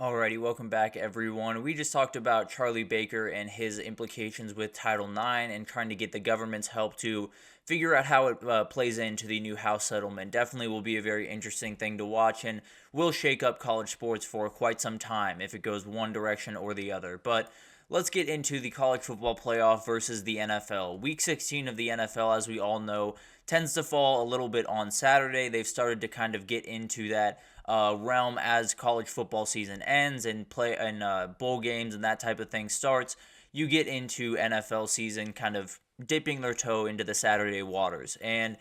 Alrighty, welcome back everyone. We just talked about Charlie Baker and his implications with Title IX and trying to get the government's help to figure out how it plays into the new House settlement. Definitely will be a very interesting thing to watch and will shake up college sports for quite some time if it goes one direction or the other. But let's get into the college football playoff versus the NFL. Week 16 of the NFL, as we all know, tends to fall a little bit on Saturday. They've started to kind of get into that realm as college football season ends and play and bowl games and that type of thing starts. You get into NFL season kind of dipping their toe into the Saturday waters. And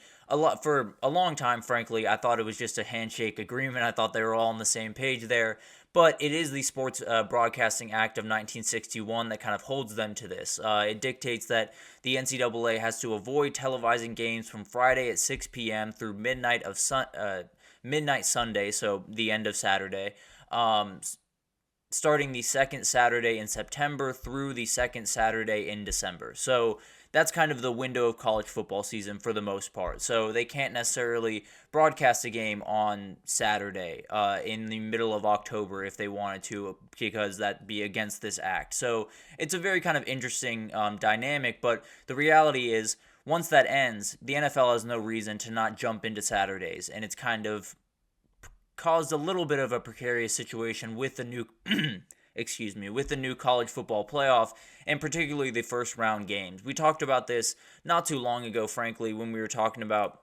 for a long time, frankly, I thought it was just a handshake agreement. I thought they were all on the same page there. But it is the Sports Broadcasting Act of 1961 that kind of holds them to this. It dictates that the NCAA has to avoid televising games from Friday at 6 p.m. through midnight Sunday, so the end of Saturday, starting the second Saturday in September through the second Saturday in December. So that's kind of the window of college football season for the most part. So they can't necessarily broadcast a game on Saturday in the middle of October if they wanted to, because that'd be against this act. So it's a very kind of interesting dynamic, but the reality is once that ends, the NFL has no reason to not jump into Saturdays, and it's kind of caused a little bit of a precarious situation with the new with the new college football playoff, and particularly the first round games. We talked about this not too long ago, frankly, when we were talking about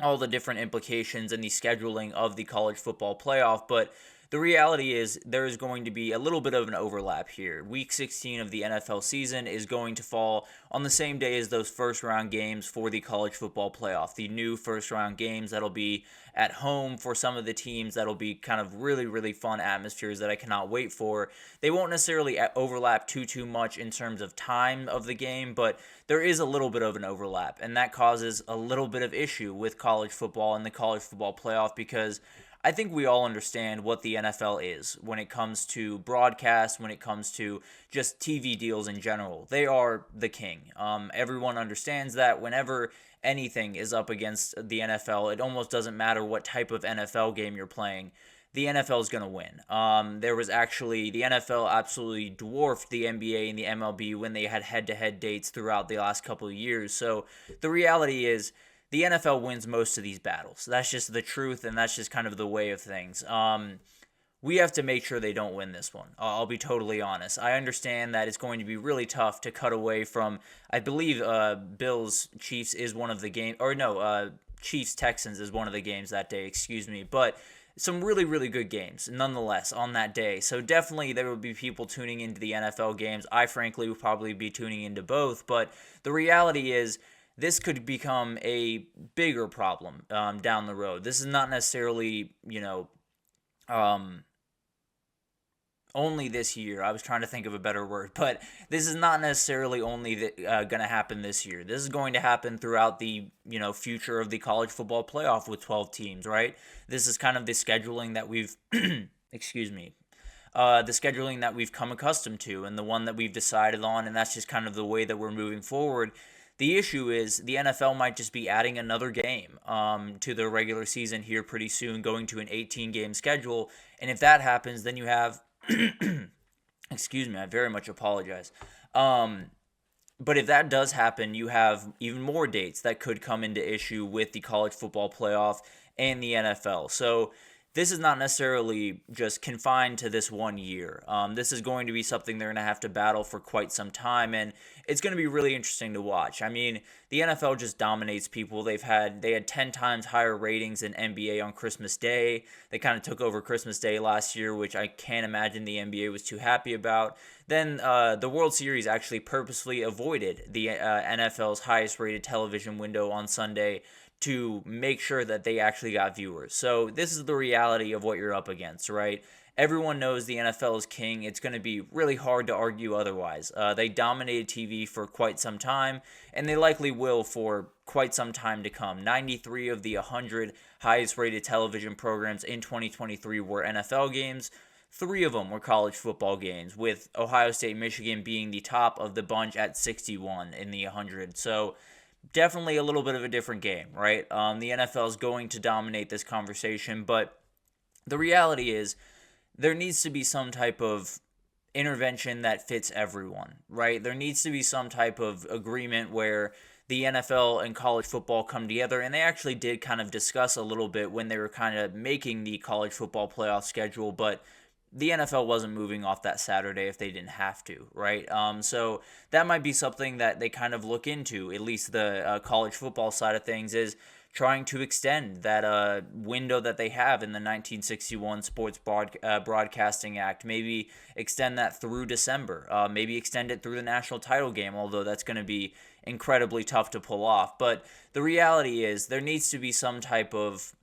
all the different implications and the scheduling of the college football playoff, but the reality is there is going to be a little bit of an overlap here. Week 16 of the NFL season is going to fall on the same day as those first round games for the college football playoff. The new first round games that'll be at home for some of the teams, that'll be kind of really, really fun atmospheres that I cannot wait for. They won't necessarily overlap too much in terms of time of the game, but there is a little bit of an overlap, and that causes a little bit of issue with college football and the college football playoff, because I think we all understand what the NFL is when it comes to broadcast, when it comes to just TV deals in general. They are the king. Everyone understands that whenever anything is up against the NFL, it almost doesn't matter what type of NFL game you're playing. The NFL is going to win. There was actually, the NFL absolutely dwarfed the NBA and the MLB when they had head-to-head dates throughout the last couple of years. So the reality is, the NFL wins most of these battles. That's just the truth, and that's just kind of the way of things. We have to make sure they don't win this one. I'll be totally honest. I understand that it's going to be really tough to cut away from, I believe Bills Chiefs is one of the games, or no, Chiefs Texans is one of the games that day, excuse me. But some really, really good games, nonetheless, on that day. So definitely there will be people tuning into the NFL games. I frankly would probably be tuning into both. But the reality is, this could become a bigger problem down the road. This is not necessarily, only this year. I was trying to think of a better word, but this is not necessarily only going to happen this year. This is going to happen throughout the, future of the college football playoff with 12 teams, right? This is kind of the scheduling that we've, excuse me, the scheduling that we've come accustomed to and the one that we've decided on, and that's just kind of the way that we're moving forward. The issue is the NFL might just be adding another game to their regular season here pretty soon, going to an 18-game schedule. And if that happens, then you have, excuse me, I very much apologize. But if that does happen, you have even more dates that could come into issue with the college football playoff and the NFL. So this is not necessarily just confined to this one year. This is going to be something they're going to have to battle for quite some time, and it's going to be really interesting to watch. I mean, the NFL just dominates people. They had 10 times higher ratings than NBA on Christmas Day. They kind of took over Christmas Day last year, which I can't imagine the NBA was too happy about. Then the World Series actually purposely avoided the NFL's highest rated television window on Sunday to make sure that they actually got viewers. So this is the reality of what you're up against, right? Everyone knows the NFL is king. It's going to be really hard to argue otherwise. They dominated TV for quite some time, and they likely will for quite some time to come. 93 of the 100 highest rated television programs in 2023 were NFL games. 3 of them were college football games, with Ohio State, Michigan being the top of the bunch at 61 in the 100. So definitely a little bit of a different game, right? The NFL is going to dominate this conversation, but the reality is there needs to be some type of intervention that fits everyone, right? There needs to be some type of agreement where the NFL and college football come together, and they actually did kind of discuss a little bit when they were kind of making the college football playoff schedule, but the NFL wasn't moving off that Saturday if they didn't have to, right? So that might be something that they kind of look into, at least the college football side of things, is trying to extend that window that they have in the 1961 Sports Broadcasting Act. Maybe extend that through December. Maybe extend it through the national title game, although that's going to be incredibly tough to pull off. But the reality is there needs to be some type of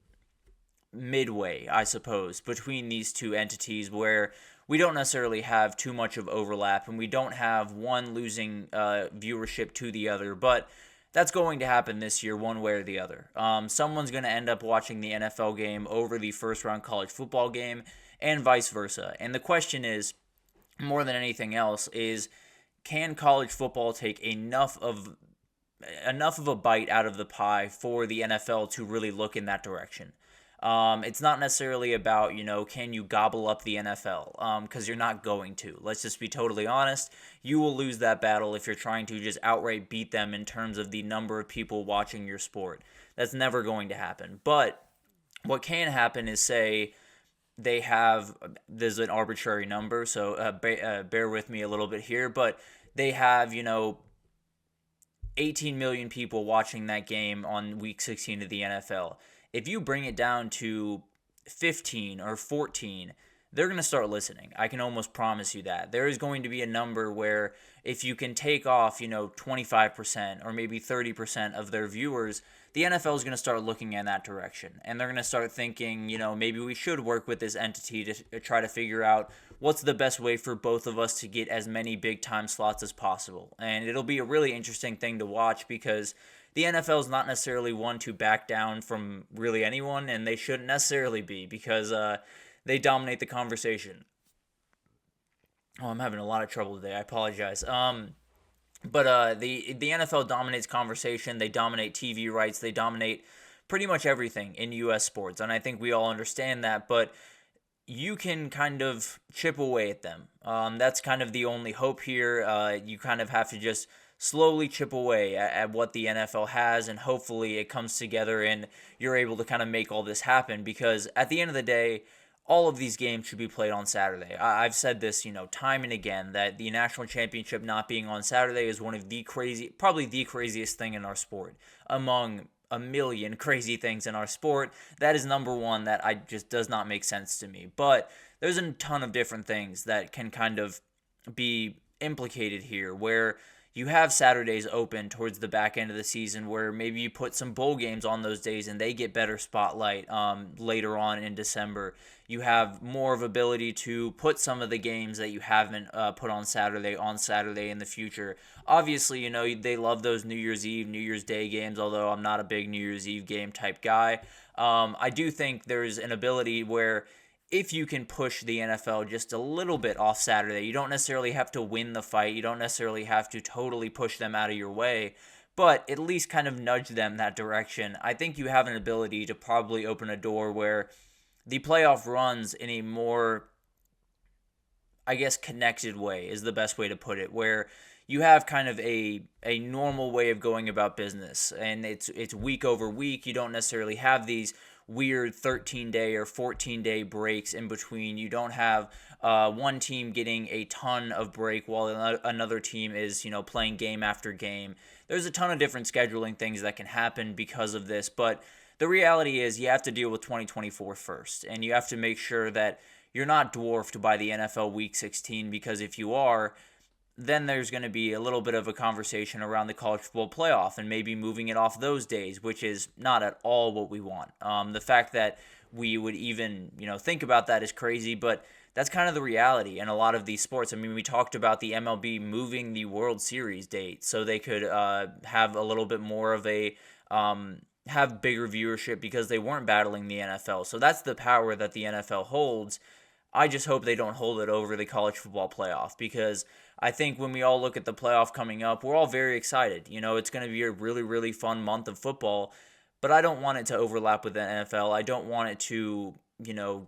midway, I suppose, between these two entities where we don't necessarily have too much of overlap and we don't have one losing viewership to the other, but that's going to happen this year one way or the other. Someone's going to end up watching the NFL game over the first round college football game and vice versa. And the question is, more than anything else, is can college football take enough of a bite out of the pie for the NFL to really look in that direction? It's not necessarily about, can you gobble up the NFL? Because you're not going to. Let's just be totally honest. You will lose that battle if you're trying to just outright beat them in terms of the number of people watching your sport. That's never going to happen. But what can happen is, say, there's an arbitrary number, so bear with me a little bit here, but they have, 18 million people watching that game on week 16 of the NFL. If you bring it down to 15 or 14, they're going to start listening. I can almost promise you that. There is going to be a number where if you can take off, 25% or maybe 30% of their viewers, the NFL is going to start looking in that direction. And they're going to start thinking, maybe we should work with this entity to try to figure out what's the best way for both of us to get as many big time slots as possible. And it'll be a really interesting thing to watch because the NFL is not necessarily one to back down from really anyone, and they shouldn't necessarily be because they dominate the conversation. Oh, I'm having a lot of trouble today. I apologize. But the NFL dominates conversation. They dominate TV rights. They dominate pretty much everything in U.S. sports, and I think we all understand that. But you can kind of chip away at them. That's kind of the only hope here. You kind of have to just slowly chip away at what the NFL has, and hopefully it comes together and you're able to kind of make all this happen, because at the end of the day, all of these games should be played on Saturday. I've said this, time and again, that the national championship not being on Saturday is one of probably the craziest thing in our sport. Among a million crazy things in our sport, that is number one that just does not make sense to me. But there's a ton of different things that can kind of be implicated here, where you have Saturdays open towards the back end of the season where maybe you put some bowl games on those days and they get better spotlight later on in December. You have more of ability to put some of the games that you haven't put on Saturday in the future. Obviously, they love those New Year's Eve, New Year's Day games, although I'm not a big New Year's Eve game type guy. I do think there's an ability where if you can push the NFL just a little bit off Saturday, you don't necessarily have to win the fight. You don't necessarily have to totally push them out of your way, but at least kind of nudge them that direction. I think you have an ability to probably open a door where the playoff runs in a more, connected way is the best way to put it, where you have kind of a normal way of going about business, and it's week over week. You don't necessarily have these weird 13-day or 14-day breaks in between. You don't have one team getting a ton of break while another team is, playing game after game. There's a ton of different scheduling things that can happen because of this, but the reality is you have to deal with 2024 first, and you have to make sure that you're not dwarfed by the NFL Week 16, because if you are, then there's going to be a little bit of a conversation around the college football playoff and maybe moving it off those days, which is not at all what we want. The fact that we would even, think about that is crazy, but that's kind of the reality in a lot of these sports. I mean, we talked about the MLB moving the World Series date so they could have a little bit more of a have bigger viewership because they weren't battling the NFL. So that's the power that the NFL holds. I just hope they don't hold it over the college football playoff, because I think when we all look at the playoff coming up, we're all very excited. It's going to be a really, really fun month of football, but I don't want it to overlap with the NFL. I don't want it to,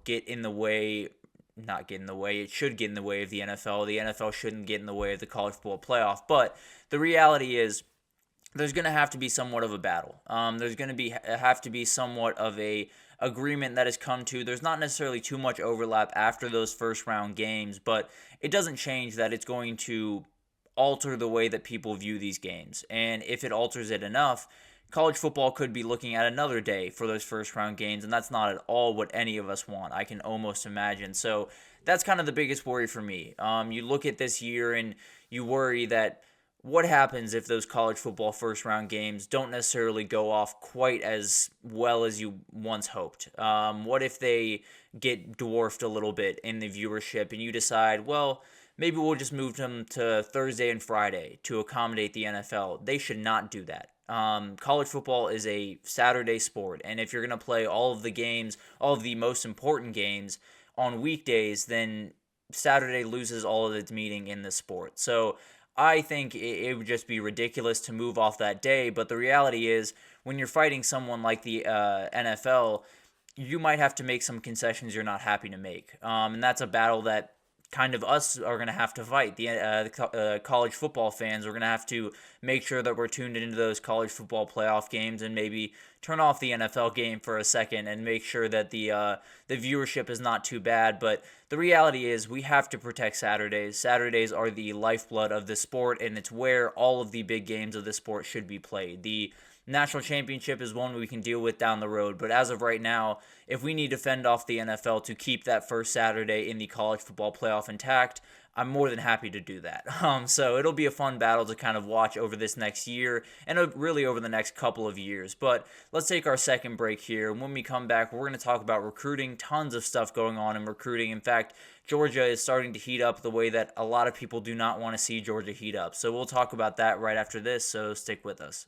get in the way not get in the way. It should get in the way of the NFL. The NFL shouldn't get in the way of the college football playoff. But the reality is, there's going to have to be somewhat of a battle. There's going to have to be somewhat of a agreement that has come to. There's not necessarily too much overlap after those first round games, but it doesn't change that it's going to alter the way that people view these games. And if it alters it enough, college football could be looking at another day for those first round games, and that's not at all what any of us want, I can almost imagine. So that's kind of the biggest worry for me. You look at this year and you worry that what happens if those college football first round games don't necessarily go off quite as well as you once hoped? What if they get dwarfed a little bit in the viewership and you decide, well, maybe we'll just move them to Thursday and Friday to accommodate the NFL? They should not do that. College football is a Saturday sport, and if you're going to play all of the games, all of the most important games on weekdays, then Saturday loses all of its meaning in the sport. So I think it would just be ridiculous to move off that day, but the reality is when you're fighting someone like the NFL, you might have to make some concessions you're not happy to make. And that's a battle that kind of us are going to have to fight. The college football fans are going to have to make sure that we're tuned into those college football playoff games and maybe turn off the NFL game for a second and make sure that the viewership is not too bad. But the reality is we have to protect Saturdays. Saturdays are the lifeblood of the sport, and it's where all of the big games of the sport should be played. The national championship is one we can deal with down the road, but as of right now, if we need to fend off the NFL to keep that first Saturday in the college football playoff intact, I'm more than happy to do that. So it'll be a fun battle to kind of watch over this next year and really over the next couple of years. But let's take our second break here. And when we come back, we're going to talk about recruiting. Tons of stuff going on in recruiting. In fact, Georgia is starting to heat up the way that a lot of people do not want to see Georgia heat up. So we'll talk about that right after this, so stick with us.